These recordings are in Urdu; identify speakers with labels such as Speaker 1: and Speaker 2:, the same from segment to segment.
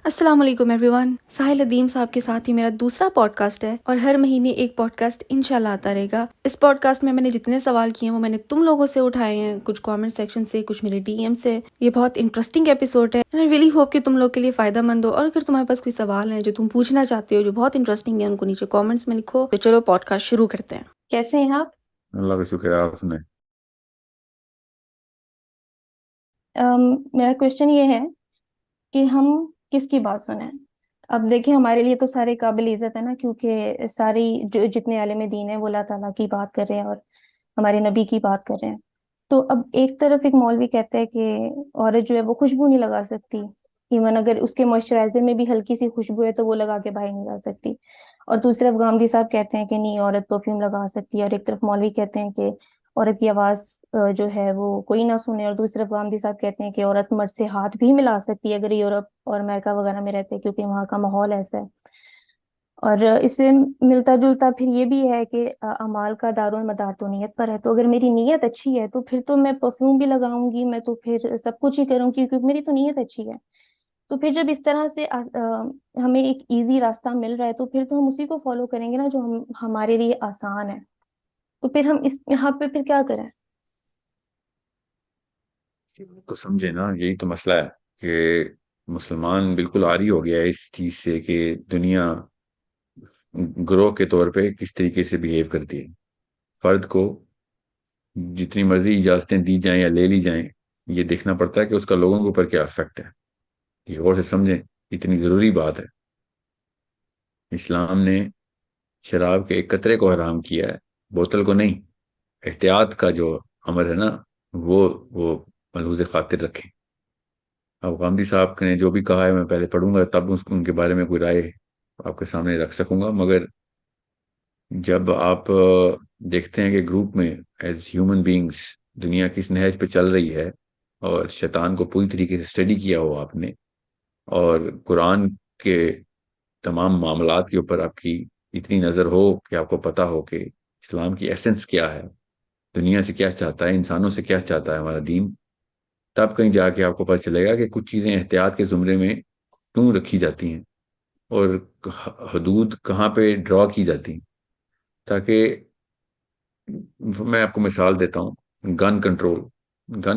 Speaker 1: السلام علیکم ایوری ون. ساحل ادیم صاحب کے ساتھ ہی میرا دوسرا پوڈ کاسٹ ہے اور ہر مہینے ایک پوڈ کاسٹ انشاءاللہ آتا رہے گا. اس پوڈ کاسٹ میں نے جتنے سوال کیے ہیں وہ میں نے تم لوگوں سے اٹھائے ہیں, کچھ کامنٹ سیکشن سے, کچھ میرے ڈی ایم سے. یہ بہت انٹرسٹنگ ایپیسوڈ ہے. I really hope کہ تم لوگ کے لیے فائدہ مند ہو, اور اگر تمہارے پاس کوئی سوال ہے جو تم پوچھنا چاہتے ہو جو بہت انٹرسٹنگ ہے ان کو نیچے کامنٹس میں لکھو. تو چلو پوڈ کاسٹ شروع کرتے ہیں. کیسے ہیں آپ؟
Speaker 2: اللہ کا شکر ہے. آپ سنیں.
Speaker 1: میرا کوشچن یہ ہے کہ ہم کس کی بات سنیں. اب دیکھیں, ہمارے لیے تو سارے قابل عزت ہے نا, کیونکہ ساری جو جتنے عالم دین ہیں وہ اللہ تعالیٰ کی بات کر رہے ہیں اور ہمارے نبی کی بات کر رہے ہیں. تو اب ایک طرف ایک مولوی کہتا ہے کہ عورت جو ہے وہ خوشبو نہیں لگا سکتی, ایون اگر اس کے موئسچرائزر میں بھی ہلکی سی خوشبو ہے تو وہ لگا کے باہر نہیں جا سکتی. اور دوسری طرف گاندھی صاحب کہتے ہیں کہ نہیں, عورت پرفیوم لگا سکتی ہے. اور ایک طرف مولوی کہتے ہیں کہ عورت کی آواز جو ہے وہ کوئی نہ سنے. اور دوسری طرف گاندھی صاحب کہتے ہیں کہ عورت مرد سے ہاتھ بھی ملا سکتی ہے اگر یورپ اور امریکہ وغیرہ میں رہتے ہیں, کیونکہ وہاں کا ماحول ایسا ہے. اور اس سے ملتا جلتا پھر یہ بھی ہے کہ اعمال کا دار و مدار تو نیت پر ہے. تو اگر میری نیت اچھی ہے تو پھر تو میں پرفیوم بھی لگاؤں گی, میں تو پھر سب کچھ ہی کروں گی, کیونکہ میری تو نیت اچھی ہے. تو پھر جب اس طرح سے ہمیں ایک ایزی راستہ مل رہا ہے تو پھر تو ہم اسی کو فالو کریں گے نا جو ہمارے لیے آسان ہے. تو پھر ہم اس یہاں پہ پھر کیا کریں؟
Speaker 2: تو سمجھے نا, یہی تو مسئلہ ہے کہ مسلمان بالکل عاری ہو گیا ہے اس چیز سے کہ دنیا گروہ کے طور پہ کس طریقے سے بیہیو کرتی ہے. فرد کو جتنی مرضی اجازتیں دی جائیں یا لے لی جائیں, یہ دیکھنا پڑتا ہے کہ اس کا لوگوں کے اوپر کیا افیکٹ ہے. یہ غور سے سمجھیں, اتنی ضروری بات ہے. اسلام نے شراب کے ایک قطرے کو حرام کیا ہے, بوتل کو نہیں. احتیاط کا جو امر ہے نا, وہ ملحوظ خاطر رکھیں. اب غامدی صاحب نے جو بھی کہا ہے میں پہلے پڑھوں گا, تب ان کے بارے میں کوئی رائے آپ کے سامنے رکھ سکوں گا. مگر جب آپ دیکھتے ہیں کہ گروپ میں ایز ہیومن بینگس دنیا کس نہج پہ چل رہی ہے, اور شیطان کو پوری طریقے سے اسٹڈی کیا ہو آپ نے, اور قرآن کے تمام معاملات کے اوپر آپ کی اتنی نظر ہو کہ آپ کو پتا ہو کہ اسلام کی ایسنس کیا ہے, دنیا سے کیا چاہتا ہے, انسانوں سے کیا چاہتا ہے ہمارا دین, تب کہیں جا کے آپ کو پتہ چلے گا کہ کچھ چیزیں احتیاط کے زمرے میں کیوں رکھی جاتی ہیں اور حدود کہاں پہ ڈرا کی جاتی ہیں. تاکہ میں آپ کو مثال دیتا ہوں, گن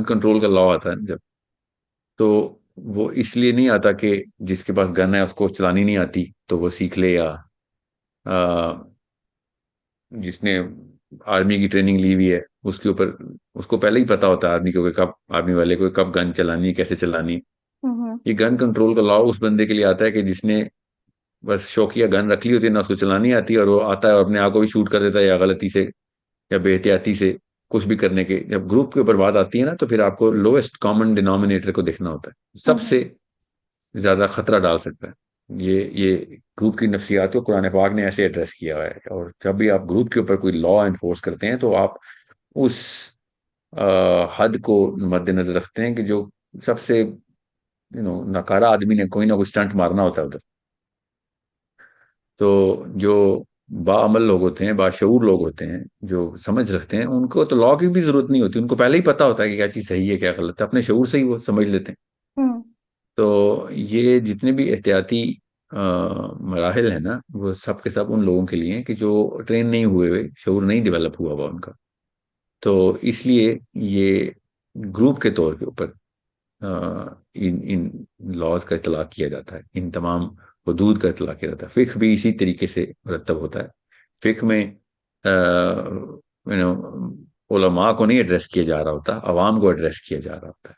Speaker 2: کنٹرول کا لا آتا ہے جب, تو وہ اس لیے نہیں آتا کہ جس کے پاس گن ہے اس کو چلانی نہیں آتی تو وہ سیکھ لے, یا جس نے آرمی کی ٹریننگ لی ہوئی ہے اس کے اوپر اس کو پہلے ہی پتا ہوتا ہے آرمی کو کہ کب آرمی والے کو کب گن چلانی ہے, کیسے چلانی ہے. یہ گن کنٹرول کا لا اس بندے کے لیے آتا ہے کہ جس نے بس شوقیہ گن رکھ لی ہوتی ہے, نہ اس کو چلانی آتی ہے, اور وہ آتا ہے اور اپنے آپ کو بھی شوٹ کر دیتا ہے, یا غلطی سے یا بے احتیاطی سے کچھ بھی کرنے کے. جب گروپ کے اوپر بات آتی ہے نا, تو پھر آپ کو لوئسٹ کامن ڈینامینیٹر کو دیکھنا ہوتا ہے, سب سے زیادہ خطرہ ڈال سکتا ہے. یہ گروپ کی نفسیات کو قرآن پاک نے ایسے ایڈریس کیا ہوا ہے. اور جب بھی آپ گروپ کے اوپر کوئی لا انفورس کرتے ہیں تو آپ اس حد کو مد نظر رکھتے ہیں کہ جو سب سے ناکارہ آدمی نے کوئی نہ کوئی سٹنٹ مارنا ہوتا ہے ادھر. تو جو باعمل لوگ ہوتے ہیں, باشعور لوگ ہوتے ہیں, جو سمجھ رکھتے ہیں, ان کو تو لا کی بھی ضرورت نہیں ہوتی, ان کو پہلے ہی پتا ہوتا ہے کہ کیا چیز صحیح ہے کیا غلط ہے, اپنے شعور سے ہی وہ سمجھ لیتے ہیں. تو یہ جتنے بھی احتیاطی مراحل ہیں نا, وہ سب کے سب ان لوگوں کے لیے ہیں کہ جو ٹرین نہیں ہوئے, شعور نہیں ڈیولپ ہوا ہوا ان کا. تو اس لیے یہ گروپ کے طور کے اوپر ان لاز کا اطلاق کیا جاتا ہے, ان تمام حدود کا اطلاق کیا جاتا ہے. فقہ بھی اسی طریقے سے مرتب ہوتا ہے. فقہ میں علماء کو نہیں ایڈریس کیا جا رہا ہوتا, عوام کو ایڈریس کیا جا رہا ہوتا ہے.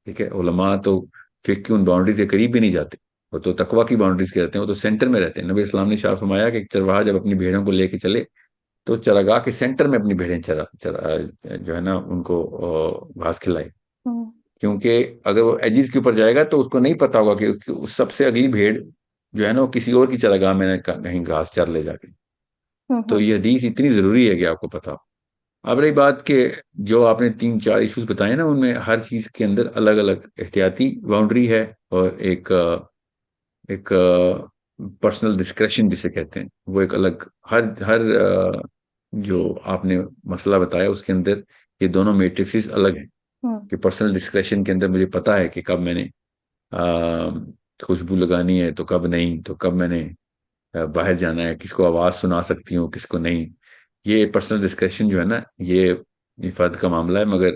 Speaker 2: ٹھیک ہے, علماء تو فقہ کی ان باؤنڈری کے قریب بھی نہیں جاتے, وہ تو تقویٰ کی باؤنڈریز کے رہتے ہیں, وہ تو سینٹر میں رہتے ہیں. نبی اسلام نے شاہ فرمایا کہ ایک چرواہا جب اپنی بھیڑوں کو لے کے چلے تو چراگاہ کے سینٹر میں اپنی بھیڑیں جو ہے نا ان کو گھاس کھلائے, کیونکہ اگر وہ ایجز کے اوپر جائے گا تو اس کو نہیں پتا ہوگا کہ اس سب سے اگلی بھیڑ جو ہے نا وہ کسی اور کی چراگاہ میں کہیں گھاس چر لے جا کے. تو یہ حدیث اتنی ضروری ہے کہ آپ کو پتا ہو. اب رہی بات کہ جو آپ نے 3-4 ایشوز بتائے نا, ان میں ہر چیز کے اندر الگ الگ احتیاطی باؤنڈری ہے, اور ایک پرسنل ڈسکریشن جسے کہتے ہیں وہ ایک الگ. ہر جو آپ نے مسئلہ بتایا اس کے اندر یہ دونوں میٹرکسز الگ ہیں, کہ پرسنل ڈسکریشن کے اندر مجھے پتا ہے کہ کب میں نے خوشبو لگانی ہے تو کب نہیں، تو کب میں نے باہر جانا ہے، کس کو آواز سنا سکتی ہوں کس کو نہیں. یہ پرسنل ڈسکشن جو ہے نا، یہ فرد کا معاملہ ہے. مگر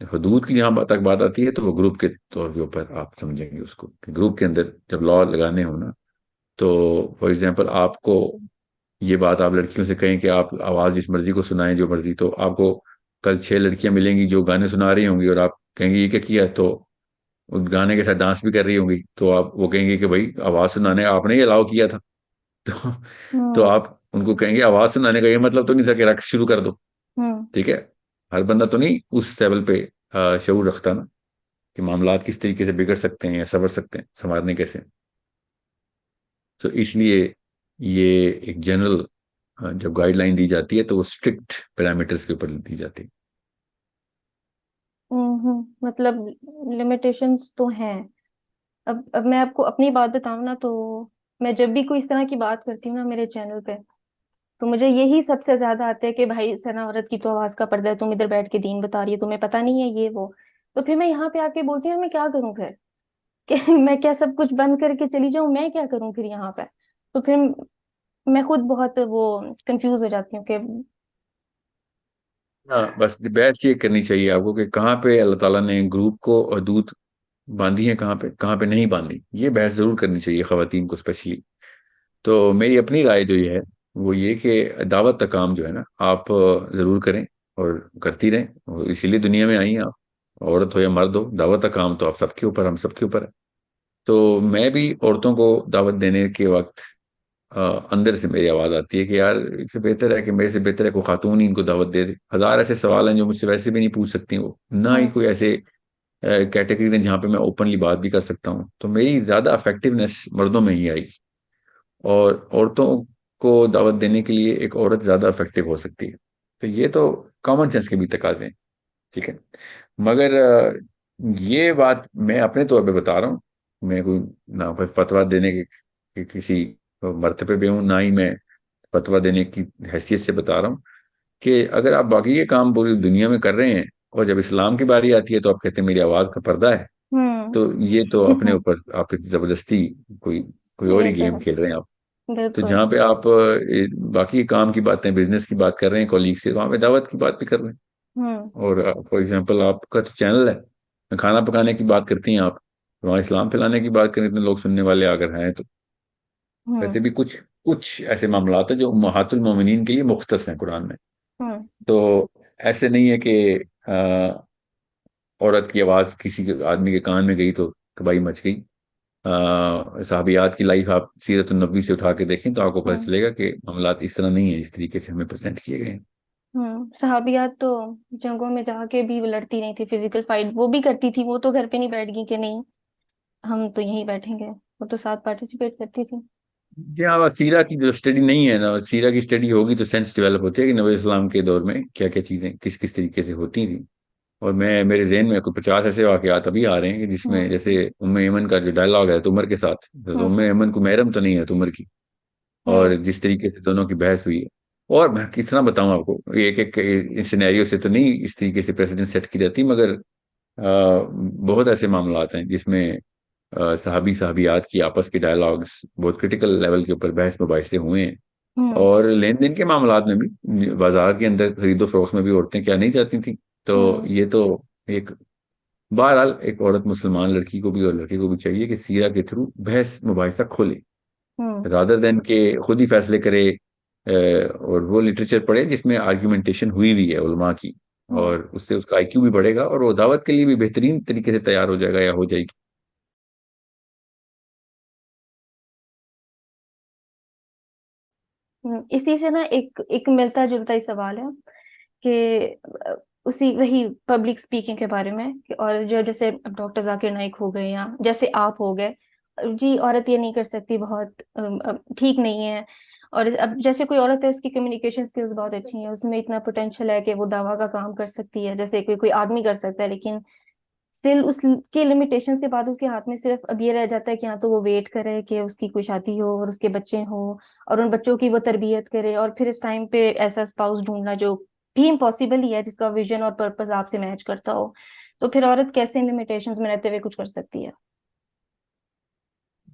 Speaker 2: حدود کی جہاں تک بات آتی ہے تو وہ گروپ کے طور کے اوپر آپ سمجھیں گے اس کو، کہ گروپ کے اندر جب لا لگانے ہو نا، تو فار ایگزامپل آپ کو یہ بات آپ لڑکیوں سے کہیں کہ آپ آواز جس مرضی کو سنائیں جو مرضی، تو آپ کو کل 6 لڑکیاں ملیں گی جو گانے سنا رہی ہوں گی، اور آپ کہیں گے یہ کیا کیا، تو اس گانے کے ساتھ ڈانس بھی کر رہی ہوں گی، تو آپ وہ کہیں گے کہ بھائی آواز سنانے آپ نے ہی الاؤ کیا تھا. تو تو
Speaker 1: ہوں
Speaker 2: آپ ان کو کہیں گے آواز سنانے کا یہ مطلب تو نہیں تھا کہ رقص شروع کر دو.
Speaker 1: ہوں
Speaker 2: ٹھیک ہے. ہر بندہ تو نہیں اس لیول پہ شعور رکھتا نا، کہ معاملات کس طریقے سے بگڑ سکتے ہیں یا سنور سکتے ہیں، سنوارنے کیسے. تو اس لیے یہ ایک جنرل جب گائیڈ لائن دی جاتی ہے تو وہ اسٹرکٹ پیرامیٹرز کے اوپر دی جاتی ہے.
Speaker 1: مطلب لمیٹیشنس تو ہیں. اب میں آپ کو اپنی بات بتاؤں نا، تو میں جب بھی کوئی اس طرح کی بات کرتی ہوں نا میرے چینل پہ، تو مجھے یہی سب سے زیادہ آتا ہے کہ بھائی سنا عورت کی تو آواز کا پردہ ہے، تم ادھر بیٹھ کے دین بتا رہی ہے، تمہیں پتہ نہیں ہے یہ وہ. تو پھر میں یہاں پہ آ کے بولتی ہوں میں کیا کروں پھر؟ کہ میں کیا سب کچھ بند کر کے چلی جاؤں؟ میں کیا کروں پھر یہاں پہ؟ تو پھر میں خود بہت وہ کنفیوز ہو جاتی ہوں کہ
Speaker 2: ہاں بس بحث یہ کرنی چاہیے آپ کو کہ کہاں پہ اللہ تعالیٰ نے گروپ کو حدود باندھی ہے، کہاں پہ نہیں باندھی. یہ بحث ضرور کرنی چاہیے خواتین کو اسپیشلی. تو میری اپنی رائے جو یہ ہے وہ یہ کہ دعوت کا کام جو ہے نا آپ ضرور کریں اور کرتی رہیں، اور اسی لیے دنیا میں آئی ہیں آپ، عورت ہو یا مرد ہو، دعوت کا کام تو آپ سب کے اوپر، ہم سب کے اوپر ہے. تو میں بھی عورتوں کو دعوت دینے کے وقت اندر سے میری آواز آتی ہے کہ یار اس سے بہتر ہے کہ میرے سے بہتر ہے کوئی خاتون ہی ان کو دعوت دے دے. ہزار ایسے سوال ہیں جو مجھ سے ویسے بھی نہیں پوچھ سکتی وہ، نہ ہی
Speaker 1: ہوں
Speaker 2: کوئی ایسے کیٹیگری ہیں جہاں پہ میں اوپنلی بات بھی کر سکتا ہوں. تو میری زیادہ افیکٹونیس مردوں میں ہی آئی، اور عورتوں کو دعوت دینے کے لیے ایک عورت زیادہ افیکٹو ہو سکتی ہے. تو یہ تو کامن سینس کے بھی تقاضے ہیں. ٹھیک ہے. مگر یہ بات میں اپنے طور پہ بتا رہا ہوں، میں کوئی نہ فتویٰ دینے کے کسی مرتبے پہ ہوں، نہ ہی میں فتویٰ دینے کی حیثیت سے بتا رہا ہوں کہ اگر آپ باقی یہ کام پوری دنیا میں کر رہے ہیں اور جب اسلام کی باری آتی ہے تو آپ کہتے ہیں میری آواز کا پردہ ہے،
Speaker 1: ہوں
Speaker 2: تو یہ تو اپنے اوپر آپ زبردستی کوئی اور
Speaker 1: یہ
Speaker 2: ہی
Speaker 1: تو
Speaker 2: گیم
Speaker 1: ہے
Speaker 2: کھیل رہے ہیں آپ. تو
Speaker 1: بالکل.
Speaker 2: جہاں پہ آپ باقی کام کی باتیں، بزنس کی بات کر رہے ہیں کولیگ سے، وہاں پہ دعوت کی بات بھی کر رہے ہیں.
Speaker 1: ہوں
Speaker 2: اور فار ایگزامپل آپ کا تو چینل ہے، کھانا پکانے کی بات کرتی ہیں آپ، وہاں اسلام پھیلانے کی بات کریں، اتنے لوگ سننے والے اگر ہیں تو.
Speaker 1: ہوں
Speaker 2: ویسے بھی کچھ ایسے معاملات ہیں جو امہات المومنین کے لیے مختص ہیں قرآن میں.
Speaker 1: ہوں
Speaker 2: تو ایسے نہیں ہے کہ عورت کی آواز کسی کے آدمی کے کان میں گئی تو تباہی مچ گئی. صحابیات کی لائف آپ سیرت النبی سے اٹھا کے دیکھیں تو آپ کو پتہ
Speaker 1: ہوں
Speaker 2: چلے گا کہ معاملات اس طرح نہیں ہیں جس طریقے سے ہمیں پریزنٹ کیے گئے ہیں.
Speaker 1: صحابیات تو جنگوں میں جا کے بھی لڑتی نہیں تھی، فزیکل فائٹ وہ بھی کرتی تھی، وہ تو گھر پہ نہیں بیٹھ گئی کہ نہیں ہم تو یہیں بیٹھیں گے، وہ تو ساتھ پارٹیسپیٹ کرتی تھی.
Speaker 2: جی ہاں، سیرہ کی جو اسٹڈی نہیں ہے نا، سیرہ کی اسٹڈی ہوگی تو سینس ڈیولپ ہوتی ہے کہ نبی اسلام کے دور میں کیا کیا چیزیں کس کس طریقے سے ہوتی تھیں. اور میرے ذہن میں کوئی 50 ایسے واقعات ابھی آ رہے ہیں کہ جس میں
Speaker 1: ہوں
Speaker 2: جیسے ایمن کا جو ڈائلاگ ہے تمر کے ساتھ، تو
Speaker 1: ہوں
Speaker 2: ایمن کو محرم تو نہیں ہے تمر کی، اور
Speaker 1: ہوں
Speaker 2: جس طریقے سے دونوں کی بحث ہوئی ہے. اور میں کس طرح بتاؤں آپ کو، ایک ایک سینیریو سے تو نہیں اس طریقے سے پریسیڈنٹ سیٹ کی جاتی، مگر بہت ایسے معاملات ہیں جس میں صحابیات کی آپس کے ڈائلاگس بہت کرٹیکل لیول کے اوپر بحث مباحثے ہوئے ہیں.
Speaker 1: ہوں
Speaker 2: اور لین دین کے معاملات میں بھی بازار کے اندر خرید و فروخت میں بھی عورتیں کیا نہیں جاتی تھیں. تو
Speaker 1: ہوں
Speaker 2: یہ تو ایک بہرحال ایک عورت مسلمان لڑکی کو بھی اور لڑکی کو بھی چاہیے کہ سیرہ کے تھرو بحث مباحثہ کھولے،
Speaker 1: ہوں
Speaker 2: رادر دین کہ خود ہی فیصلے کرے. اور وہ لٹریچر پڑھے جس میں آرگیومنٹیشن ہوئی ہوئی ہے علماء کی،
Speaker 1: ہوں
Speaker 2: اور اس سے اس کا آئی کیو بھی بڑھے گا اور وہ دعوت کے لیے بھی بہترین طریقے سے تیار ہو جائے گا یا ہو جائے گی.
Speaker 1: اسی سے نا ایک ایک ملتا جلتا ہی سوال ہے کہ اسی وہی پبلک اسپیکنگ کے بارے میں اور جو جیسے ڈاکٹر ذاکر نائک ہو گئے یا جیسے آپ ہو گئے، جی عورت یہ نہیں کر سکتی، بہت ٹھیک نہیں ہے. اور اب جیسے کوئی عورت ہے اس کی کمیونیکیشن اسکلز بہت اچھی ہیں، اس میں اتنا پوٹینشیل ہے کہ وہ دعویٰ کا کام کر سکتی ہے جیسے کوئی آدمی کر سکتا ہے، لیکن اسٹل اس کے لمیٹیشنز کے بعد اس کے ہاتھ میں صرف اب یہ رہ جاتا ہے کہ ہاں تو وہ ویٹ کرے کہ اس کی کوئی شادی ہو اور اس کے بچے ہوں اور ان بچوں کی وہ تربیت کرے، اور پھر اس ٹائم پہ ایسا اسپاؤس ڈھونڈنا جو بھی امپاسبل ہی ہے، جس کا ویژن اور پرپز آپ سے میچ کرتا ہو. تو پھر عورت کیسے ان لمیٹیشنز میں رہتے ہوئے کچھ کر سکتی ہے؟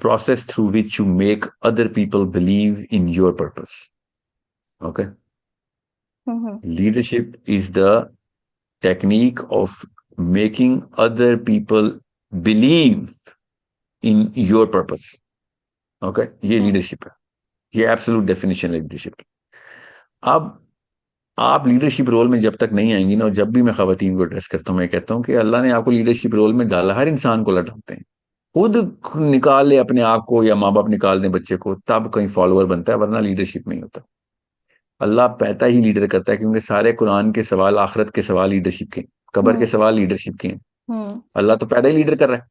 Speaker 2: process through which you make other people believe in your purpose. Okay? Leadership is the technique of making other people believe in your purpose. Okay, یہ لیڈرشپ ہے, یہ ایبسولوٹ ڈیفینیشن ہے لیڈرشپ کی. اب آپ لیڈرشپ رول میں جب تک نہیں آئیں گی نا, اور جب بھی میں خواتین کو ایڈریس کرتا ہوں میں کہتا ہوں کہ اللہ نے آپ کو لیڈرشپ رول میں ڈالا, ہر انسان کو اللہ ڈالتے ہیں, خود نکال لے اپنے آپ کو یا ماں باپ نکال دیں بچے کو تب کہیں فالوور بنتا ہے, ورنہ لیڈرشپ نہیں ہوتا. اللہ پیدا ہی لیڈر کرتا ہے, کیونکہ سارے قرآن کے سوال, آخرت کے سوال لیڈرشپ کے ہیں, قبر کے سوال لیڈرشپ کے ہیں. اللہ تو پیدا ہی لیڈر کر رہا ہے.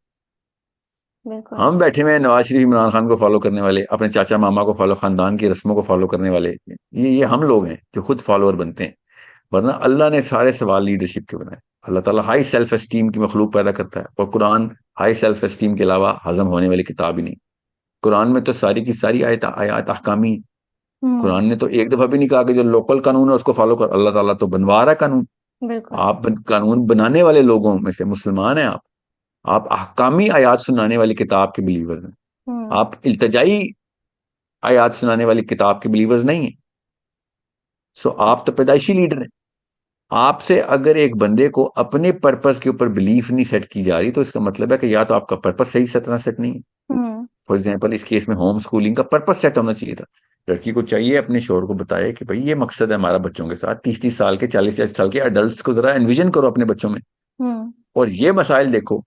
Speaker 1: بالکل.
Speaker 2: ہم بیٹھے ہوئے ہیں نواز شریف عمران خان کو فالو کرنے والے, اپنے چاچا ماما کو فالو, خاندان کی رسموں کو فالو کرنے والے, یہ ہم لوگ ہیں جو خود فالوور بنتے ہیں, ورنہ اللہ نے سارے سوال لیڈرشپ کے بنائے. اللہ تعالیٰ ہائی سیلف اسٹیم کی مخلوق پیدا کرتا ہے, اور قرآن ہائی سیلف اسٹیم کے علاوہ ہضم ہونے والی کتاب ہی نہیں. قرآن میں تو ساری کی ساری آیات احکامی. قرآن نے تو ایک دفعہ بھی نہیں کہا کہ جو لوکل قانون ہے اس کو فالو کر, اللہ تعالیٰ تو بنوا رہا ہے قانون.
Speaker 1: بالکل.
Speaker 2: آپ قانون بنانے والے لوگوں میں سے مسلمان ہیں, آپ احکامی آیات سنانے والی کتاب کے بلیورز ہیں, آپ التجائی آیات سنانے والی کتاب کے بلیورز نہیں ہیں. سو آپ تو پیدائشی لیڈر ہیں. آپ سے اگر ایک بندے کو اپنے پرپس کے اوپر بلیف نہیں سیٹ کی جا رہی تو اس کا مطلب ہے کہ یا تو آپ کا پرپس صحیح طرح سیٹ نہیں ہے. فار ایگزامپل اس کیس میں ہوم سکولنگ کا پرپس سیٹ ہونا چاہیے تھا. لڑکی کو چاہیے اپنے شوہر کو بتائے کہ بھائی یہ مقصد ہے ہمارا بچوں کے ساتھ, 30 سال کے 40 سال کے ایڈلٹس کو ذرا انویژن کرو اپنے بچوں میں, اور یہ مسائل دیکھو.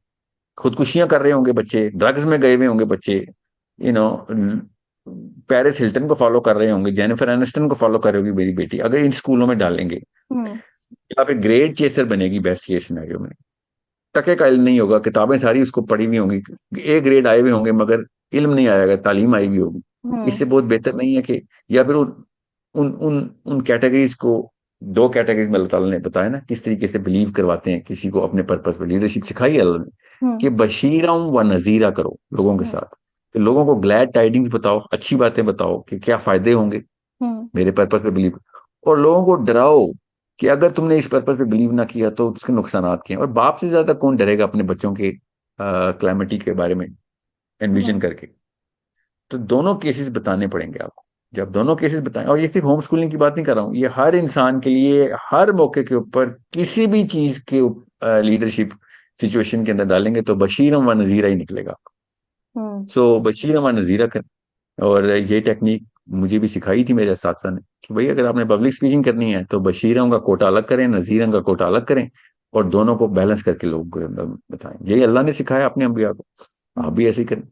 Speaker 2: خودکشیاں کر رہے ہوں گے بچے, ڈرگز میں گئے ہوئے ہوں گے بچے, پیرس ہلٹن کو فالو کر رہے ہوں گے, جینیفر اینسٹن کو فالو کر رہی ہوگی میری بیٹی. اگر ان اسکولوں میں ڈالیں گے یہاں پہ گریڈ چیسر بنے گی بیسٹ کیس سینیریو میں. ٹکے کا علم نہیں ہوگا, کتابیں ساری اس کو پڑھی ہوئی ہوں گی, اے گریڈ آئے ہوئے ہوں گے مگر علم نہیں آئے گا, تعلیم آئی ہوئی ہوگی. اس سے بہت بہتر نہیں ہے کہ, یا پھر ان کیٹیگریز کو, 2 کیٹیگریز میں اللہ تعالیٰ نے بتایا نا کس طریقے سے بلیو کرواتے ہیں کسی کو اپنے پرپس پہ. لیڈرشپ سکھائی ہے اللہ نے کہ بشیروں و نذیرہ کرو لوگوں کے ساتھ, کہ لوگوں کو گلیڈ ٹائڈنگز بتاؤ, اچھی باتیں بتاؤ کہ کیا فائدے ہوں گے میرے پرپس پہ بلیو, اور لوگوں کو ڈراؤ کہ اگر تم نے اس پرپس پہ بلیو نہ کیا تو اس کے نقصانات کیا ہیں. اور باپ سے زیادہ کون ڈرے گا اپنے بچوں کے کلائمیٹی کے بارے میں انویژن کر کے. تو دونوں کیسز بتانے پڑیں گے آپ کو. جب دونوں کیسز بتائیں, اور یہ صرف ہوم سکولنگ کی بات نہیں کر رہا ہوں, یہ ہر انسان کے لیے ہر موقع کے اوپر کسی بھی چیز کے لیڈرشپ سچویشن کے اندر ڈالیں گے تو بشیرم و نذیرہ ہی نکلے گا. سو بشیرم و نذیرہ کریں. اور یہ ٹیکنیک مجھے بھی سکھائی تھی میرے اساتذہ نے کہ بھائی اگر آپ نے پبلک اسپیکنگ کرنی ہے تو بشیروں کا کوٹا الگ کریں, نذیروں کا کوٹا الگ کریں, اور دونوں کو بیلنس کر کے لوگوں کو بتائیں. یہی اللہ نے سکھایا اپنے انبیاء کو, آپ بھی ایسے ہی کریں.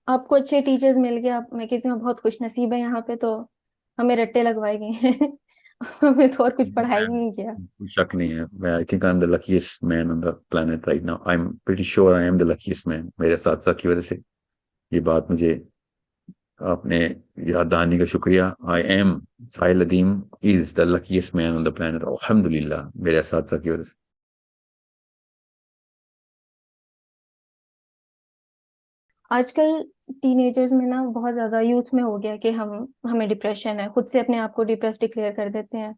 Speaker 1: آپ کو اچھے ٹیچرز مل گئے, میں کہتی ہوں بہت خوش نصیب ہے یہاں پہ, تو ہمیں رٹے لگوائے گئے ہیں, ہمیں تو اور کچھ پڑھائی نہیں کیا.
Speaker 2: کوئی شک نہیں ہے, میں I think I am the luckiest man on the planet right now. I am pretty sure I am the luckiest man. میرے اساتذہ کی وجہ سے یہ بات مجھے آپ نے یاد دہانی کا شکریہ. I am Sahil Nadeem is the luckiest man on the planet, الحمد للہ میرے اساتذہ کی وجہ سے.
Speaker 1: آج کل ٹین ایجرز میں نا بہت زیادہ یوتھ میں ہو گیا کہ ہمیں ڈپریشن ہے, خود سے اپنے آپ کو ڈپریس ڈکلیئر کر دیتے ہیں,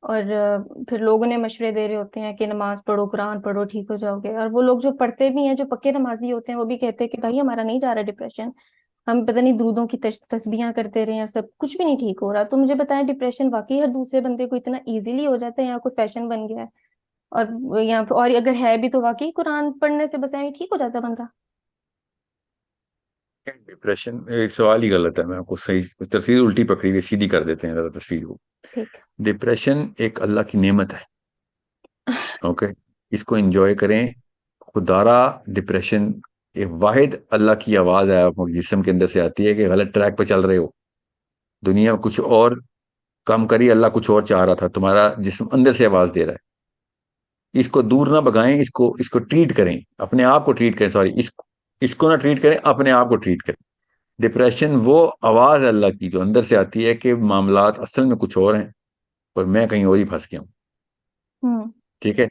Speaker 1: اور پھر لوگوں نے مشورے دے رہے ہوتے ہیں کہ نماز پڑھو, قرآن پڑھو, ٹھیک ہو جاؤ گے. اور وہ لوگ جو پڑھتے بھی ہیں, جو پکے نمازی ہوتے ہیں, وہ بھی کہتے ہیں کہ بھائی ہمارا نہیں جا رہا ڈپریشن, ہم پتہ نہیں درودوں کی تسبیحاں کرتے رہے ہیں, سب کچھ بھی نہیں ٹھیک ہو رہا. تو مجھے بتائیں ڈپریشن واقعی ہر دوسرے بندے کو اتنا ایزیلی ہو جاتا ہے یا کوئی فیشن بن گیا ہے, اور اگر ہے بھی تو واقعی قرآن پڑھنے سے بس ٹھیک ہو جاتا ہے بندہ؟
Speaker 2: ڈپریشن سوال ہی غلط ہے, میں آپ کو صحیح تصویر الٹی پکڑی ہوئی سیدھی کر دیتے ہیں ذرا تصویر کو.
Speaker 1: ٹھیک.
Speaker 2: ڈپریشن ایک اللہ کی نعمت ہے, اوکے, اس کو انجوائے کریں. خدارا ڈپریشن ایک واحد اللہ کی آواز ہے آپ جسم کے اندر سے آتی ہے کہ غلط ٹریک پہ چل رہے ہو, دنیا کچھ اور کام کری, اللہ کچھ اور چاہ رہا تھا, تمہارا جسم اندر سے آواز دے رہا ہے. اس کو دور نہ بگائیں, اس کو ٹریٹ کریں, اپنے آپ کو ٹریٹ کریں, سوری اس کو نہ ٹریٹ کریں, اپنے آپ کو ٹریٹ کریں. ڈپریشن وہ آواز ہے اللہ کی جو اندر سے آتی ہے کہ معاملات اصل میں کچھ اور ہیں اور میں کہیں اور ہی پھنس گیا ہوں. ٹھیک ہے,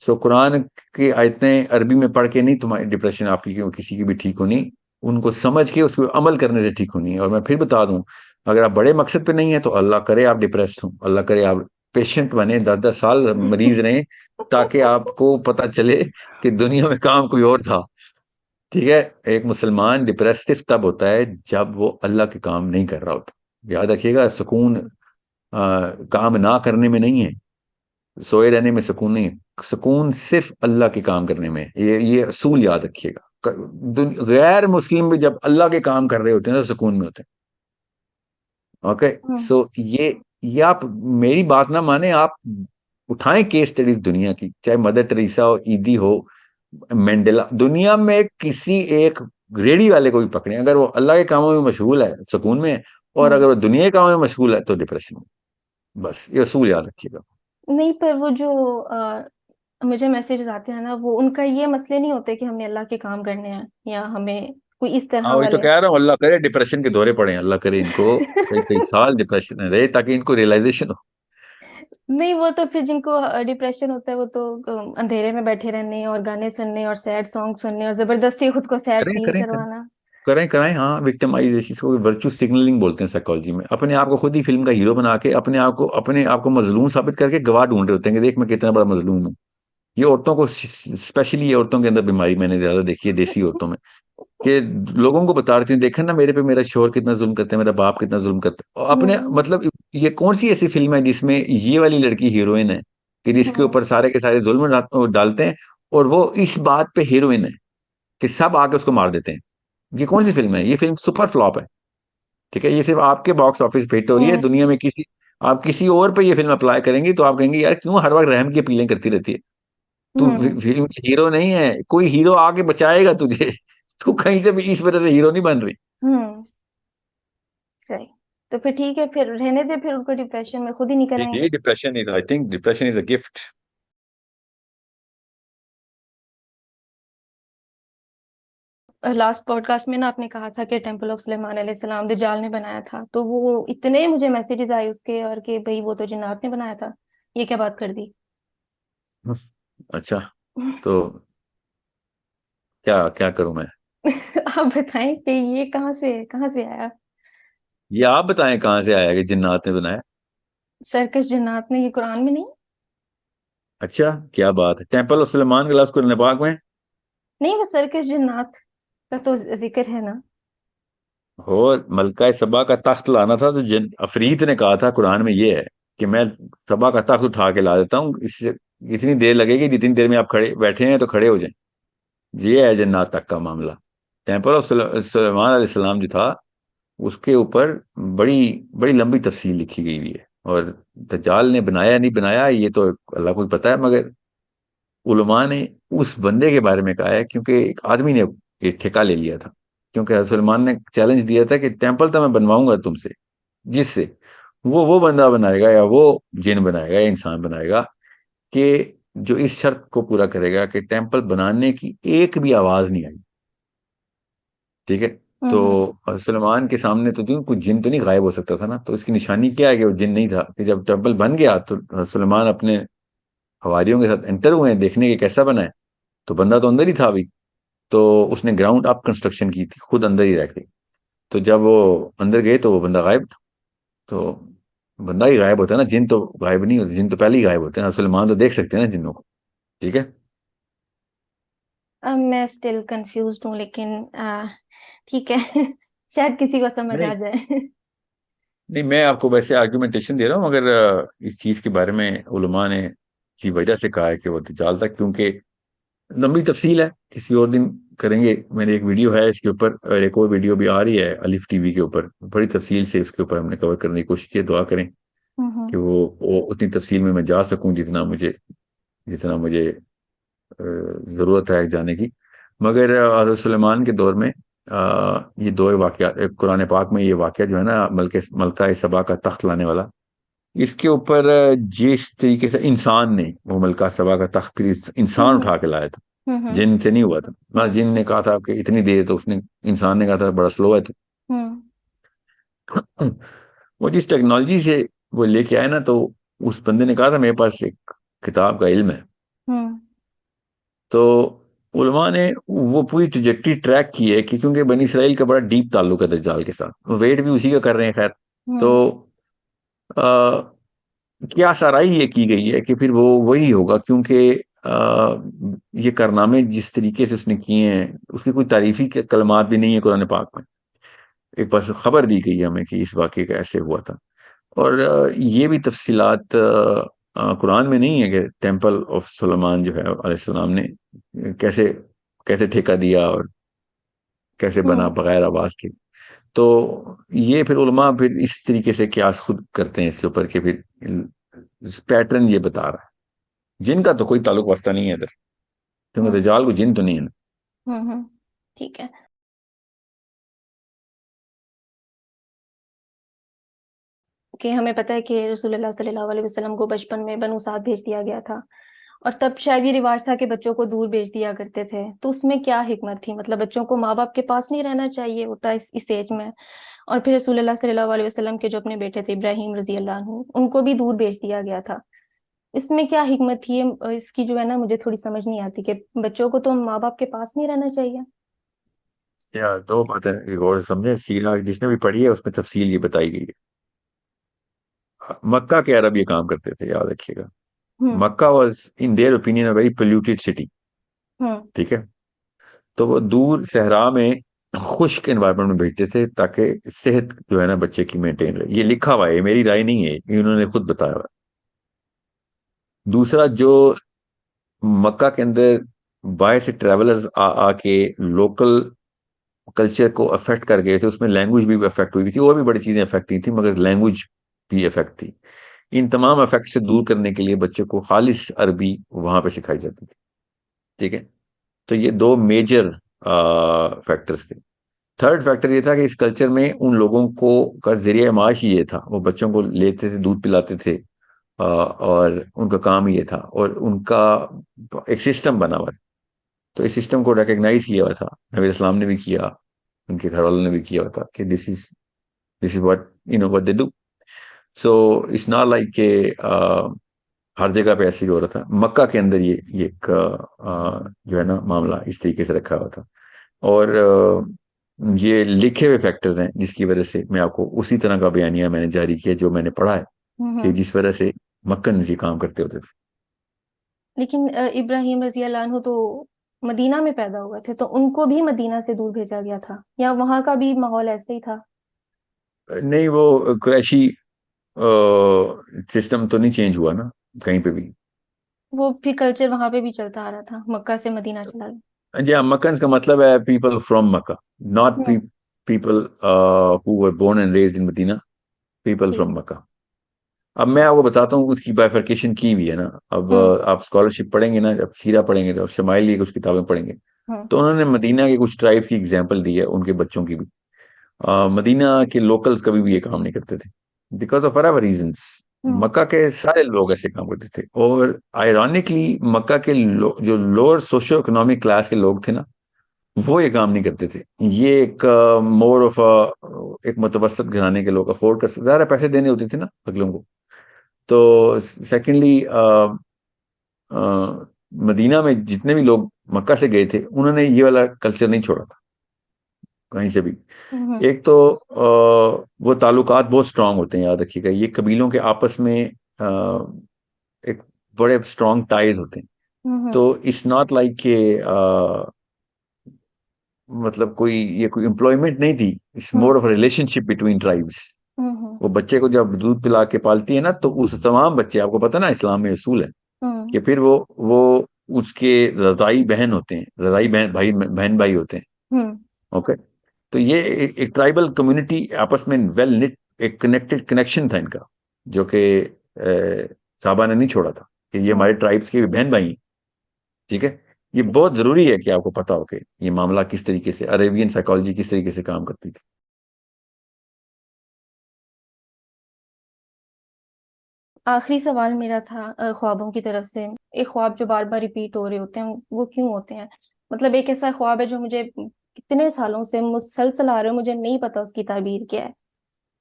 Speaker 2: سو قرآن کی آیتیں عربی میں پڑھ کے نہیں تمہاری ڈپریشن آپ کی کسی کی بھی ٹھیک ہونی, ان کو سمجھ کے اس کو عمل کرنے سے ٹھیک ہونی ہے. اور میں پھر بتا دوں, اگر آپ بڑے مقصد پہ نہیں ہیں تو اللہ کرے آپ ڈپریسڈ ہوں, اللہ کرے آپ پیشنٹ بنے, 10 سال مریض رہیں, تاکہ آپ کو پتا چلے کہ دنیا میں کام کوئی اور تھا. ٹھیک ہے, ایک مسلمان ڈپریس صرف تب ہوتا ہے جب وہ اللہ کے کام نہیں کر رہا ہوتا. یاد رکھیے گا, سکون کام نہ کرنے میں نہیں ہے، سوئے رہنے میں سکون نہیں ہے، سکون صرف اللہ کے کام کرنے میں ہے۔ یہ اصول یاد رکھیے گا، غیر مسلم بھی جب اللہ کے کام کر رہے ہوتے ہیں تو سکون میں ہوتے ہیں۔ اوکے،
Speaker 1: ہوں
Speaker 2: سو یہ آپ میری بات نہ مانیں، آپ اٹھائیں کیس اسٹڈیز دنیا کی، چاہے مدر ٹریسا ہو، ایدی ہو، مینڈیلا، دنیا میں کسی ایک ریڑھی والے کو بھی پکڑیں، اگر وہ اللہ کے کاموں میں مشغول ہے سکون میں ہے، اور
Speaker 1: ہوں
Speaker 2: اگر وہ دنیا کے کاموں میں مشغول ہے تو ڈپریشن میں۔ بس یہ اصول یاد رکھیے گا۔
Speaker 1: نہیں، پر وہ جو مجھے میسیجز آتے ہیں نا، وہ ان کا یہ مسئلے نہیں ہوتے کہ ہمیں اللہ کے کام کرنے ہیں یا ہمیں کوئی اس طرح
Speaker 2: ہاں وہی تو
Speaker 1: والے
Speaker 2: کہہ رہا ہوں، اللہ کرے ڈپریشن کے دورے پڑے، اللہ کرے ان کو کئی کئی سال ڈپریشن میں رہے تاکہ ان کو ریئلائزیشن ہو۔
Speaker 1: نہیں، وہ تو پھر جن کو ڈپریشن ہوتا ہے وہ تو اندھیرے میں بیٹھے رہنے اور گانے سننے اور سیڈ سانگ سننے اور زبردستی خود کو سیڈ
Speaker 2: کریں
Speaker 1: فیل
Speaker 2: کریں کریں
Speaker 1: کروانا۔
Speaker 2: کرائیں ہاں، وکٹمائزیشن کو ورچو سگنلنگ بولتے ہیں سائیکالوجی میں، اپنے آپ کو خود ہی فلم کا ہیرو بنا کے اپنے آپ کو مظلوم ثابت کر کے گواہ ڈھونڈ رہے ہوتے ہیں کہ دیکھ میں کتنا بڑا مظلوم ہوں۔ یہ عورتوں کو اسپیشلی، یہ عورتوں کے اندر بیماری میں نے زیادہ دیکھی ہے، دیسی عورتوں میں، کہ لوگوں کو بتا رہتی ہیں دیکھیں نا میرے پہ میرا شوہر کتنا ظلم کرتے ہیں، میرا باپ کتنا ظلم کرتا ہے، اور اپنے
Speaker 1: ہوں
Speaker 2: مطلب یہ کون سی ایسی فلم ہے جس میں یہ والی لڑکی ہیروئن ہے کہ جس کے
Speaker 1: ہوں
Speaker 2: اوپر سارے کے سارے ظلم ڈالتے ہیں، اور وہ اس بات پہ ہیروئن ہے کہ سب آ کے اس کو مار دیتے ہیں؟ یہ کون سی فلم ہے؟ یہ فلم سپر فلاپ ہے، ٹھیک ہے؟ یہ صرف آپ کے باکس آفس پہ ہٹ ہو رہی ہے،
Speaker 1: ہوں
Speaker 2: دنیا میں آپ کسی اور پہ یہ فلم اپلائی کریں گی تو آپ کہیں گے یار کیوں ہر وقت رحم کی اپیلیں کرتی رہتی ہے؟ تو
Speaker 1: ہوں
Speaker 2: فلم کی ہیرو نہیں ہے، کوئی ہیرو آ کے بچائے گا تجھے، تو کہیں سے بھی اس وجہ سے ہیرو نہیں بن رہی۔
Speaker 1: ہوں صحیح، تو پھر ٹھیک ہے، پھر رہنے دے، پھر ان کو ڈپریشن میں خود ہی نکل
Speaker 2: جی
Speaker 1: آئیں
Speaker 2: جی،
Speaker 1: گے۔
Speaker 2: Depression is, I think depression is a gift.
Speaker 1: Last podcast میں نا آپ نے کہا تھا کہ ٹیمپل آف سلیمان علیہ السلام دجال نے بنایا تھا، تو وہ اتنے مجھے میسیجز آئے اس کے، اور کہ بھئی وہ تو جنات نے بنایا تھا، یہ کیا بات کر دی؟
Speaker 2: اچھا، تو کیا کیا کروں میں؟
Speaker 1: آپ بتائیں کہ یہ کہاں سے آیا؟
Speaker 2: یہ آپ بتائیں کہاں سے آیا کہ جنات نے بنایا؟
Speaker 1: سرکش جنات نے، یہ قرآن میں نہیں؟
Speaker 2: اچھا، کیا بات ہے، ٹیمپل آف سلیمان کا لفظ قرآن پاک میں
Speaker 1: نہیں، وہ سرکش جنات کا تو ذکر ہے نا۔
Speaker 2: ہو؟ ملکہ سبا کا تخت لانا تھا تو افریت نے کہا تھا قرآن میں یہ ہے کہ میں سبا کا تخت اٹھا کے لا دیتا ہوں، اس سے اتنی دیر لگے گی جتنی دیر میں آپ کھڑے بیٹھے ہیں تو کھڑے ہو جائیں۔ یہ ہے جنات تک کا معاملہ۔ ٹیمپل آف سلیمان علیہ السلام جو تھا اس کے اوپر بڑی بڑی لمبی تفصیل لکھی گئی ہوئی ہے، اور دجال نے بنایا نہیں بنایا یہ تو اللہ کو ہی پتا ہے، مگر علماء نے اس بندے کے بارے میں کہا ہے کیونکہ ایک آدمی نے ایک ٹھیکہ لے لیا تھا، کیونکہ حضرت سلمان نے چیلنج دیا تھا کہ ٹیمپل تو میں بنواؤں گا تم سے، جس سے وہ بندہ بنائے گا یا وہ جن بنائے گا یا انسان بنائے گا کہ جو اس شرط کو پورا کرے گا کہ ٹیمپل بنانے کی ایک بھی آواز نہیں آئی، ٹھیک ہے؟ تو
Speaker 1: ہوں
Speaker 2: حضرت سلمان کے سامنے تو کوئی جن تو نہیں غائب ہو سکتا تھا نا، تو اس کی نشانی کیا ہے کہ وہ جن نہیں تھا، کہ جب ٹیمپل بن گیا تو حضرت سلمان اپنے حواریوں کے ساتھ انٹر ہوئے ہیں دیکھنے کے کیسا بنا ہے، تو بندہ تو اندر ہی تھا ابھی، تو اس نے گراؤنڈ اپ کنسٹرکشن کی تھی خود اندر ہی رہ کے، تو جب وہ اندر گئے تو وہ بندہ غائب تھا، تو بندہ ہی غائب ہوتا ہے نا، جن تو غائب نہیں ہوتے، جن تو پہلے ہی غائب ہوتے ہیں، سلمان تو دیکھ سکتے ہیں نا جنوں کو، ٹھیک ہے؟
Speaker 1: اب میں اسٹل کنفیوزڈ ہوں، لیکن ٹھیک ہے، شاید کسی کو سمجھ آ
Speaker 2: نہیں
Speaker 1: جائے۔
Speaker 2: نہیں، میں آپ کو ویسے آرگومنٹیشن دے رہا ہوں، مگر اس چیز کے بارے میں علماء نے اسی وجہ سے کہا ہے کہ وہ دجال تک، کیونکہ لمبی تفصیل ہے، کسی اور دن کریں گے، میری ایک ویڈیو ہے اس کے اوپر، اور ایک اور ویڈیو بھی آ رہی ہے الف ٹی وی کے اوپر، بڑی تفصیل سے اس کے اوپر ہم نے کور کرنے کی کوشش کی ہے، دعا کریں
Speaker 1: ہوں
Speaker 2: کہ وہ اتنی تفصیل میں جا سکوں جتنا مجھے ضرورت ہے جانے کی، مگر حضرت سلیمان کے دور میں یہ دو واقعات قرآن پاک میں، یہ واقعہ جو ہے نا ملکہ سبا کا تخت لانے والا، اس کے اوپر جس طریقے سے انسان نے وہ ملکہ سبا کا تخت پھر انسان
Speaker 1: ہوں
Speaker 2: اٹھا کے لایا تھا،
Speaker 1: ہوں
Speaker 2: جن سے نہیں ہوا تھا نا،
Speaker 1: ہوں
Speaker 2: جن نے کہا تھا کہ اتنی دیر، تو انسان نے کہا تھا بڑا سلو ہے تو
Speaker 1: ہوں
Speaker 2: وہ جس ٹیکنالوجی سے وہ لے کے آئے نا، تو اس بندے نے کہا تھا میرے پاس ایک کتاب کا علم ہے،
Speaker 1: ہوں
Speaker 2: تو علماء نے وہ پوری ٹریجیکٹری ٹریک کی ہے کہ کیونکہ بنی اسرائیل کا بڑا ڈیپ تعلق ہے دجال کے ساتھ، ویٹ بھی اسی کا کر رہے ہیں، خیر تو
Speaker 1: ہوں
Speaker 2: کیا سرائی یہ کی گئی ہے کہ پھر وہ وہی ہوگا، کیونکہ یہ کارنامے جس طریقے سے اس نے کیے ہیں اس کی کوئی تعریفی کے کلمات بھی نہیں ہے قرآن پاک میں، ایک بس خبر دی گئی ہے ہمیں کہ اس واقعے کا ایسے ہوا تھا، اور یہ بھی تفصیلات قرآن میں نہیں ہے کہ ٹیمپل آف سلیمان جو ہے علیہ السلام نے کیسے کیسے ٹھیکہ دیا اور کیسے بنا
Speaker 1: ہوں
Speaker 2: بغیر آواز کے. تو یہ پھر علماء پھر اس طریقے سے قیاس خود کرتے ہیں اس کے اوپر کہ پھر پیٹرن یہ بتا رہا ہے. جن کا تو کوئی تعلق واسطہ نہیں ہے ادھر، کیونکہ
Speaker 1: ہوں
Speaker 2: دجال کو جن تو نہیں ہے نا.
Speaker 1: ہوں ٹھیک ہے. کہ ہمیں پتہ ہے کہ رسول اللہ صلی اللہ علیہ وسلم کو بچپن میں بنو سعد بھیج دیا گیا تھا، اور تب شاید یہ رواج تھا کہ بچوں کو دور بھیج دیا کرتے تھے. تو اس میں کیا حکمت تھی؟ مطلب بچوں کو ماں باپ کے پاس نہیں رہنا چاہیے ہوتا اس ایج میں؟ اور پھر رسول اللہ صلی اللہ علیہ وسلم کے جو اپنے بیٹے تھے ابراہیم رضی اللہ عنہ، ان کو بھی دور بھیج دیا گیا تھا. اس میں کیا حکمت تھی؟ اس کی جو ہے نا مجھے تھوڑی سمجھ نہیں آتی کہ بچوں کو تو ماں باپ کے پاس نہیں رہنا چاہیے.
Speaker 2: یا دو باتیں غور سے سمجھیں، سیرہ جس نے بھی پڑھی ہے اس میں تفصیل یہ بتائی گئی ہے. مکہ کے عرب یہ کام کرتے تھے، یاد رکھیے گا.
Speaker 1: ہوں
Speaker 2: Mecca was in their opinion a very polluted city.
Speaker 1: ہوں
Speaker 2: ٹھیک ہے. تو وہ دور صحرا میں خشک انوائرمنٹ میں بھیجتے تھے تاکہ صحت جو ہے نا بچے کی مینٹین رہے. یہ لکھا ہوا ہے، یہ میری رائے نہیں ہے، یہ انہوں نے خود بتایا ہوا ہے. دوسرا، جو مکہ کے اندر باہر سے ٹریولرز آ کے لوکل کلچر کو افیکٹ کر گئے تھے، اس میں لینگویج بھی افیکٹ ہوئی تھی، اور بھی بڑی چیزیں افیکٹ ہوئی تھی، مگر لینگویج بھی افیکٹ تھی. ان تمام افیکٹ سے دور کرنے کے لیے بچے کو خالص عربی وہاں پہ سکھائی جاتی تھی. ٹھیک ہے. تو یہ دو میجر فیکٹرز تھے. تھرڈ فیکٹر یہ تھا کہ اس کلچر میں ان لوگوں کو کا ذریعہ معاش یہ تھا، وہ بچوں کو لیتے تھے، دودھ پلاتے تھے، اور ان کا کام یہ تھا، اور ان کا ایک سسٹم بنا ہوا تھا. تو اس سسٹم کو ریکگنائز کیا ہوا تھا، نبی اسلام نے بھی کیا، ان کے گھر والوں نے بھی کیا ہوا تھا کہ this is what they do. So it's not like کہ ہر جگہ پہ ایسے ہی ہو رہا تھا. مکہ کے اندر یہ ایک جو ہے نا معاملہ اس طریقے سے رکھا ہوا تھا. اور یہ لکھے ہوئے فیکٹرز ہیں جس کی وجہ سے میں آپ کو اسی طرح کا بیانیہ میں نے جاری کیا جو میں نے پڑھا ہے، کہ
Speaker 1: ہوں
Speaker 2: جس وجہ سے مکن یہ کام کرتے ہوتے تھے.
Speaker 1: لیکن ابراہیم رضی اللہ عنہ تو مدینہ میں پیدا ہوئے تھے، تو ان کو بھی مدینہ سے دور بھیجا گیا تھا، یا وہاں کا بھی ماحول ایسے ہی تھا؟
Speaker 2: نہیں، وہ قریشی سسٹم تو نہیں چینج ہوا نا کہیں پہ بھی.
Speaker 1: وہ بھی کلچر وہاں پہ بھی چلتا آ رہا تھا، مکہ سے مدینہ چلا گیا.
Speaker 2: جی ہاں، مکنز کا مطلب ہے پیپل فرام مکہ، ناٹ
Speaker 1: ہوں
Speaker 2: people who were born and raised in Medina, people
Speaker 1: ٹھیک
Speaker 2: فرام
Speaker 1: ہے.
Speaker 2: مکہ. اب میں آپ کو بتاتا ہوں اس کی بائفرکیشن کی ہوئی ہے نا. اب
Speaker 1: ہوں
Speaker 2: آپ اسکالرشپ پڑھیں گے نا، جب سیرہ پڑھیں گے، جب شمائل کی کچھ کتابیں پڑھیں گے،
Speaker 1: ہوں
Speaker 2: تو انہوں نے مدینہ کے کچھ ٹرائب کی اگزامپل دی ہے، ان کے بچوں کی بھی. مدینہ کے لوکلز کبھی بھی یہ کام نہیں کرتے تھے بیکاز آف whatever ریزنس.
Speaker 1: ہوں
Speaker 2: مکہ کے سارے لوگ ایسے کام کرتے تھے. اور آئرونکلی مکہ کے جو لوور سوشو اکنامک کلاس کے لوگ تھے نا، وہ یہ کام نہیں کرتے تھے. یہ ایک مور آف ایک متوسط گھرانے کے لوگ افورڈ کر سکتے، زیادہ پیسے دینے ہوتے تھے نا اگلوں کو. تو سیکنڈلی مدینہ میں جتنے بھی لوگ مکہ سے گئے تھے انہوں نے یہ والا کلچر نہیں چھوڑا تھا کہیں سے بھی.
Speaker 1: ہوں
Speaker 2: ایک تو وہ تعلقات بہت اسٹرانگ ہوتے ہیں، یاد رکھیے گا. یہ قبیلوں کے آپس میں ایک بڑے اسٹرانگ ٹائز ہوتے ہیں.
Speaker 1: ہوں
Speaker 2: تو اٹس ناٹ لائک کہ مطلب یہ کوئی امپلائمنٹ نہیں تھی، اٹس
Speaker 1: ہوں
Speaker 2: more of relation ship between tribes.
Speaker 1: ہوں
Speaker 2: وہ بچے کو جب دودھ پلا کے پالتی ہے نا، تو اس تمام بچے، آپ کو پتا نا اسلام میں اصول ہے
Speaker 1: ہوں
Speaker 2: کہ پھر وہ اس کے رضائی بہن ہوتے ہیں، رضائی بہن بھائی ہوتے ہیں.
Speaker 1: ہوں
Speaker 2: اوکے. تو یہ ایک ٹرائبل کمیونٹی آپس میں ویل نٹ، ایک کنیکشن تھا ان کا، جو کہ صحابہ نے نہیں چھوڑا تھا کہ یہ
Speaker 1: ہوں
Speaker 2: ہمارے ٹرائبس کے بہن بھائی ہیں. ٹھیک ہے. یہ بہت ضروری ہے کہ آپ کو پتا ہو کہ یہ معاملہ کس طریقے سے، عربین سائیکالوجی کس طریقے سے کام کرتی تھی.
Speaker 1: آخری سوال میرا تھا خوابوں کی طرف سے. ایک خواب جو بار بار ریپیٹ ہو رہے ہوتے ہیں وہ کیوں ہوتے ہیں؟ مطلب ایک ایسا خواب ہے جو مجھے کتنے سالوں سے مسلسل آ رہا ہے، مجھے نہیں پتا اس کی تعبیر کیا ہے.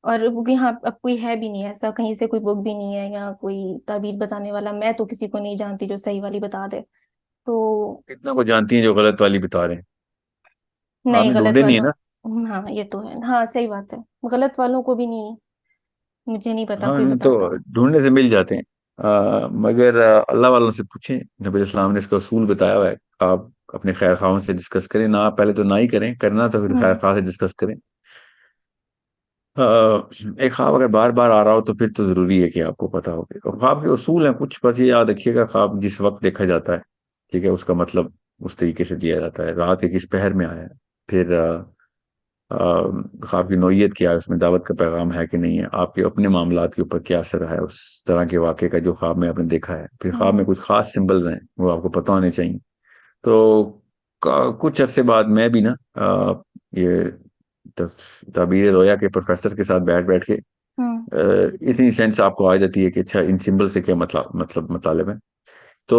Speaker 1: اور وہ یہاں اب کوئی ہے بھی نہیں ایسا، کہیں سے کوئی بک بھی نہیں ہے یا کوئی تعبیر بتانے والا. میں تو کسی کو نہیں جانتی جو صحیح والی بتا دے. تو
Speaker 2: کتنا کو جانتی ہیں جو غلط والی بتا رہے ہیں؟ آپ
Speaker 1: نہیں،
Speaker 2: نے
Speaker 1: غلط
Speaker 2: ڈھونڈے نہیں ہے
Speaker 1: والوں.
Speaker 2: نا.
Speaker 1: ہاں یہ تو ہے، ہاں صحیح بات ہے. غلط والوں کو بھی نہیں، مجھے نہیں پتا
Speaker 2: ہاں
Speaker 1: کوئی
Speaker 2: تو
Speaker 1: بتاتا.
Speaker 2: ڈھونڈنے سے مل جاتے ہیں. مگر اللہ والوں سے پوچھیں، نبی اسلام نے اس کا اصول بتایا ہوا ہے. آپ اپنے خیر خواہوں سے ڈسکس کریں، نہ آپ پہلے تو نہ ہی کریں، کرنا تو پھر خیر
Speaker 1: ہوں
Speaker 2: خواہ سے ڈسکس کریں. ایک خواب اگر بار بار آ رہا ہو تو پھر تو ضروری ہے کہ آپ کو پتا ہو کہ خواب کے اصول ہیں کچھ، بس یہ یاد رکھیے گا خواب جس وقت دیکھا جاتا ہے، ٹھیک ہے، اس کا مطلب اس طریقے سے دیا جاتا ہے، رات کے کس پہر میں آیا ہے، پھر خواب کی نوعیت کیا ہے، اس میں دعوت کا پیغام ہے کہ نہیں ہے، آپ کے اپنے معاملات کے اوپر کیا اثر ہے اس طرح کے واقعے کا جو خواب میں آپ نے دیکھا ہے، پھر خواب میں
Speaker 1: ہوں
Speaker 2: کچھ خاص سمبلز ہیں وہ آپ کو پتہ ہونے چاہیے۔ تو کچھ عرصے بعد میں بھی نا یہ تعبیر رویا کے پروفیسر کے ساتھ بیٹھ بیٹھ کے
Speaker 1: ہوں
Speaker 2: اتنی سینس آپ کو آ جاتی ہے کہ اچھا ان سمبل سے کیا مطلب مطالب ہے۔ تو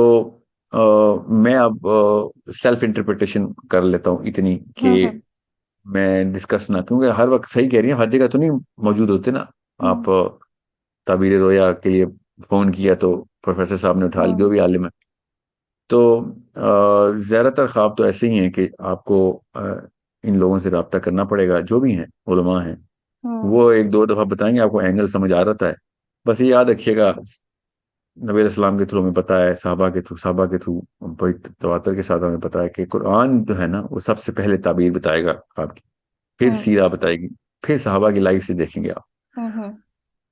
Speaker 2: میں اب سیلف انٹرپریٹیشن کر لیتا ہوں اتنی کہ
Speaker 1: ہوں
Speaker 2: میں ڈسکس نہ، کیونکہ ہر وقت صحیح کہہ رہی ہیں، ہر جگہ تو نہیں موجود ہوتے نا
Speaker 1: ہوں
Speaker 2: آپ۔ تعبیر رویا کے لیے فون کیا تو پروفیسر صاحب نے اٹھا لی،
Speaker 1: ہوں
Speaker 2: جو بھی عالم ہے۔ تو زیادہ تر خواب تو ایسے ہی ہیں کہ آپ کو ان لوگوں سے رابطہ کرنا پڑے گا جو بھی ہیں علماء ہیں،
Speaker 1: ہوں
Speaker 2: وہ ایک دو دفعہ بتائیں گے آپ کو، اینگل سمجھ آ رہتا ہے، بس یہ یاد رکھیے گا نبی علیہ السلام کے تھرو میں پتا ہے، صحابہ کے تھرو بڑی تواتر کے ساتھ ہمیں پتا ہے کہ قرآن جو ہے نا وہ سب سے پہلے تعبیر بتائے گا خواب کی، پھر
Speaker 1: ہوں
Speaker 2: سیرہ بتائے گی، پھر صحابہ کی لائف سے دیکھیں گے آپ۔
Speaker 1: ہوں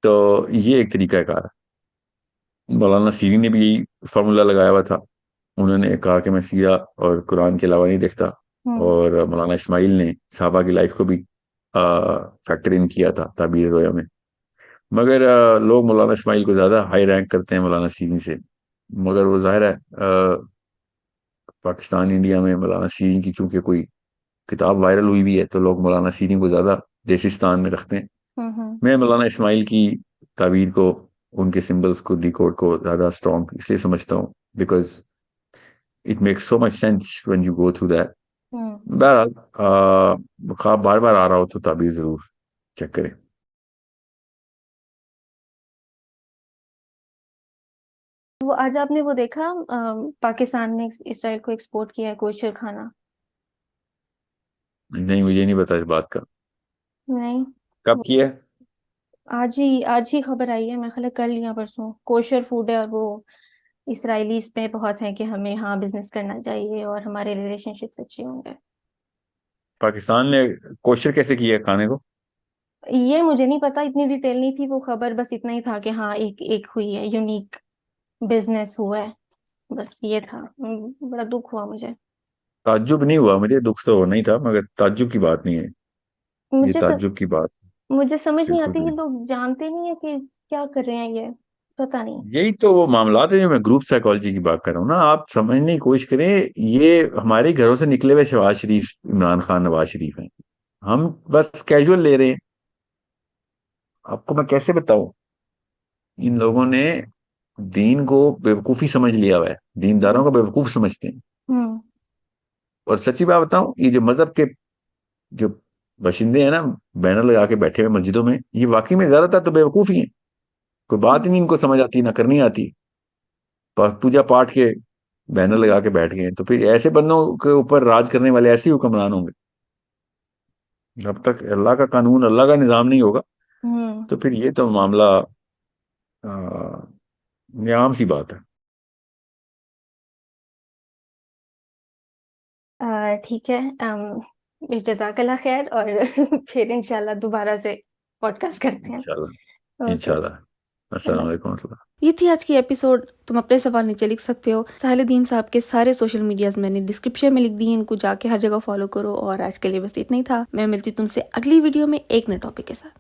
Speaker 2: تو یہ ایک طریقہ کار ہے، مولانا سیری نے بھی یہی فارمولا لگایا ہوا تھا، انہوں نے کہا کہ میں سیرہ اور قرآن کے علاوہ نہیں دیکھتا،
Speaker 1: ہوں
Speaker 2: اور مولانا اسماعیل نے صحابہ کی لائف کو بھی فیکٹر ان کیا تھا تعبیر رویا میں، مگر لوگ مولانا اسماعیل کو زیادہ ہائی رینک کرتے ہیں مولانا سیری سے، مگر وہ ظاہر ہے پاکستان انڈیا میں مولانا سیری کی چونکہ کوئی کتاب وائرل ہوئی بھی ہے تو لوگ مولانا سیری کو زیادہ دیسستان میں رکھتے ہیں۔
Speaker 1: ہوں
Speaker 2: میں مولانا اسماعیل کی تعبیر کو، ان کے سمبلز کو، ڈیکوڈ کو زیادہ اسٹرانگ اس لیے سمجھتا ہوں because it make so much sense when you go through that.
Speaker 1: ہوں
Speaker 2: بہرحال خواب بار بار آ رہا ہو تو تعبیر ضرور چیک کریں۔
Speaker 1: وہ آج آپ نے وہ دیکھا پاکستان نے اسرائیل کو ایکسپورٹ کیا ہے کوشر کھانا؟
Speaker 2: نہیں مجھے نہیں پتا اس بات کا،
Speaker 1: نہیں،
Speaker 2: کب کی ہے؟
Speaker 1: آج ہی خبر آئی ہے، میں خیال ہے کل یا پرسوں، کوشر فوڈ ہے، اور وہ اسرائیلی اس پہ بہت ہے کہ ہمیں ہاں بزنس کرنا چاہیے اور ہمارے ریلیشن شپس اچھے ہوں گے۔
Speaker 2: پاکستان نے کوشر کیسے کیا ہے کھانے کو؟
Speaker 1: یہ مجھے نہیں پتا، اتنی ڈیٹیل نہیں تھی وہ خبر، بس اتنا ہی تھا کہ ہاں ایک ہوئی ہے، یونیک بزنس ہوا ہے، بس یہ تھا۔ بڑا دکھ ہوا مجھے۔
Speaker 2: تعجب نہیں ہوا مجھے، دکھ تو نہیں تھا مگر تعجب کی بات نہیں ہے، یہ
Speaker 1: مجھے
Speaker 2: تعجب کی بات
Speaker 1: مجھے سمجھ نہیں
Speaker 2: بالکل
Speaker 1: آتی
Speaker 2: بھی
Speaker 1: کہ لوگ جانتے نہیں ہیں کہ کیا کر رہے ہیں، یہ پتا نہیں۔
Speaker 2: یہی تو وہ معاملات ہیں جو میں گروپ سائیکالوجی کی بات کر رہا ہوں نا، آپ سمجھنے کی کوشش کریں، یہ ہمارے گھروں سے نکلے ہوئے شہباز شریف، عمران خان، نواز شریف ہیں، ہم بس کیجول لے رہے ہیں۔ آپ کو میں کیسے بتاؤں، ان لوگوں نے دین کو بیوقوفی سمجھ لیا ہوا ہے، دینداروں کو بیوقوف سمجھتے ہیں،
Speaker 1: ہوں
Speaker 2: اور سچی بات بتاؤں یہ جو مذہب کے جو باشندے ہیں نا، بینر لگا کے بیٹھے ہوئے مسجدوں میں، یہ واقعی میں زیادہ تر تو بیوقوف ہی ہیں، کوئی بات ہی نہیں ان کو سمجھ آتی نہ کرنی آتی، پوجا پاٹ کے بینر لگا کے بیٹھ گئے ہیں، تو پھر ایسے بندوں کے اوپر راج کرنے والے ایسے ہی حکمران ہوں گے، جب تک اللہ کا قانون، اللہ کا نظام نہیں ہوگا
Speaker 1: ہوں
Speaker 2: تو پھر یہ تو معاملہ یہ عام سی بات ہے۔
Speaker 1: ٹھیک ہے، جزاک اللہ خیر، اور پھر انشاءاللہ دوبارہ سے پوڈ کاسٹ کرتے ہیں۔
Speaker 2: انشاءاللہ،
Speaker 1: اوکے جی،
Speaker 2: انشاءاللہ۔ السلام
Speaker 1: اللہ۔
Speaker 2: علیکم ورحمۃ اللہ۔
Speaker 1: یہ تھی آج کی ایپیسوڈ۔ تم اپنے سوال نیچے لکھ سکتے ہو، ساحل الدین صاحب کے سارے سوشل میڈیاز میں نے ڈسکرپشن میں لکھ دی ہیں، ان کو جا کے ہر جگہ فالو کرو، اور آج کے لیے بس اتنا ہی تھا، میں ملتی تم سے اگلی ویڈیو میں ایک نئے ٹاپک کے ساتھ۔